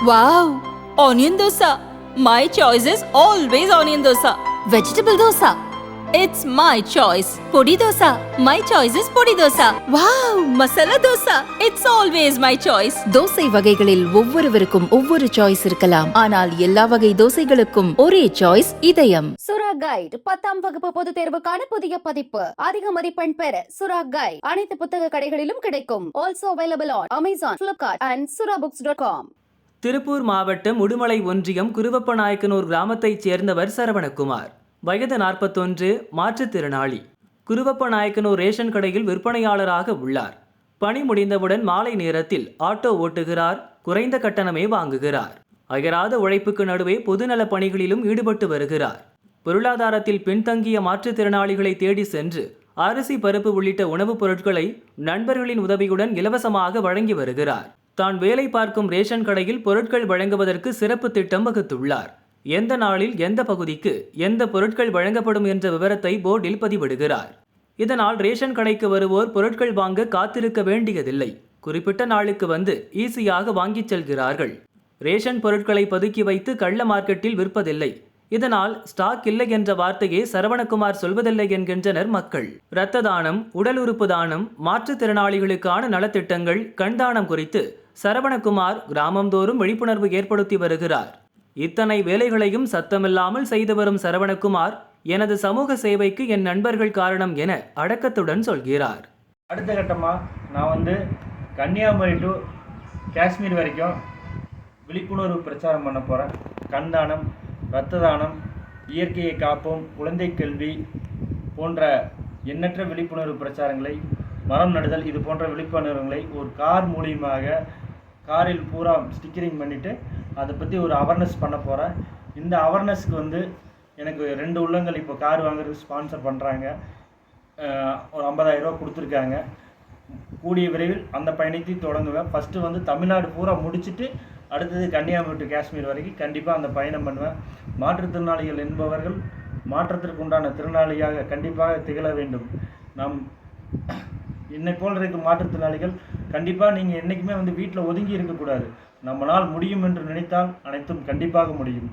Wow! Onion dosa. My choice is always onion dosa. Vegetable dosa. It's my choice. Podi dosa. My choice is podi dosa. Wow! Masala dosa. It's always my choice. Dosa வகைகளில் ஒவ்வொருவருக்கும் ஒவ்வொரு choice இருக்கலாம். ஆனால் எல்லா வகை தோசைகளுக்கும் ஒரே choice இதயம். சுரா கைட் 10ஆம் வகுப்பு பொதுத் தேர்வுக்கான புதிய பதிப்பு. அதிக மதிப்பெண் பெற சுரா கைட் அனைத்து புத்தக கடைகளிலும் கிடைக்கும். Also available on Amazon, Flipkart and surabooks.com. Tiruppur மாவட்டம் உடுமலை ஒன்றியம் குருவப்பநாயக்கனூர் கிராமத்தைச் சேர்ந்தவர் சரவணகுமார். வயது 41, மாற்றுத்திறனாளி. குருவப்பநாயக்கனூர் ரேஷன் கடையில் விற்பனையாளராக உள்ளார். பணி முடிந்தவுடன் மாலை நேரத்தில் ஆட்டோ ஓட்டுகிறார். குறைந்த கட்டணமே வாங்குகிறார். அயராத உழைப்புக்கு நடுவே பொதுநல பணிகளிலும் ஈடுபட்டு வருகிறார். பொருளாதாரத்தில் பின்தங்கிய மாற்றுத்திறனாளிகளை தேடி சென்று அரிசி, பருப்பு உள்ளிட்ட உணவுப் பொருட்களை நண்பர்களின் உதவியுடன் இலவசமாக வழங்கி வருகிறார். தான் வேலை பார்க்கும் ரேஷன் கடையில் பொருட்கள் வழங்குவதற்கு சிறப்பு திட்டம் வகுத்துள்ளார். எந்த நாளில் எந்த பகுதிக்கு எந்த பொருட்கள் வழங்கப்படும் என்ற விவரத்தை போர்டில் பதிவிடுகிறார். இதனால் ரேஷன் கடைக்கு வருவோர் பொருட்கள் வாங்க காத்திருக்க வேண்டியதில்லை. குறிப்பிட்ட நாளுக்கு வந்து ஈஸியாக வாங்கிச் செல்கிறார்கள். ரேஷன் பொருட்களை பதுக்கி வைத்து கள்ள மார்க்கெட்டில் விற்பதில்லை. இதனால் ஸ்டாக் இல்லை என்ற வார்த்தையே சரவணகுமார் சொல்வதில்லை என்கின்றனர் மக்கள். இரத்த தானம், உடல் உறுப்பு தானம், மாற்றுத்திறனாளிகளுக்கான நலத்திட்டங்கள், கண்தானம் குறித்து சரவணகுமார் கிராமந்தோறும் விழிப்புணர்வு ஏற்படுத்தி வருகிறார். இத்தனை வேலைகளையும் சத்தமில்லாமல் செய்து வரும் சரவணகுமார் எனது சமூக சேவைக்கு என் நண்பர்கள் காரணம் என அடக்கத்துடன் சொல்கிறார். அடுத்த கட்டமாக நான் கன்னியாகுமரி டு காஷ்மீர் வரைக்கும் விழிப்புணர்வு பிரச்சாரம் பண்ண போகிறேன். கண்தானம், இரத்த தானம், இயற்கையை காப்போம், குழந்தை கல்வி போன்ற எண்ணற்ற விழிப்புணர்வு பிரச்சாரங்களை, மரம் நடுதல், இது போன்ற விழிப்புணர்வுகளை ஒரு கார் மூலியமாக காரில் பூரா ஸ்டிக்கரிங் பண்ணிவிட்டு அதை பற்றி ஒரு அவேர்னஸ் பண்ண போகிறேன். இந்த அவேர்னஸ்க்கு எனக்கு 2 உள்ளங்கள் இப்போ கார் வாங்குறதுக்கு ஸ்பான்சர் பண்ணுறாங்க. ஒரு 50,000 ரூபா கொடுத்துருக்காங்க. கூடிய விரைவில் அந்த பயணத்தை தொடங்குவேன். ஃபஸ்ட்டு தமிழ்நாடு பூரா முடிச்சுட்டு அடுத்தது கன்னியாகுமரி டு காஷ்மீர் வரைக்கும் கண்டிப்பாக அந்த பயணம் பண்ணுவேன். மாற்றுத்திறனாளிகள் என்பவர்கள் மாற்றத்திற்கு உண்டான திறனாளியாக கண்டிப்பாக திகழ வேண்டும். நாம் என்னை போல் இருக்கும் மாற்றுத்திறனாளிகள் கண்டிப்பாக நீங்கள் என்றைக்குமே வீட்டில் ஒதுங்கி இருக்கக்கூடாது. நம்மளால் முடியும் என்று நினைத்தால் அனைத்தும் கண்டிப்பாக முடியும்.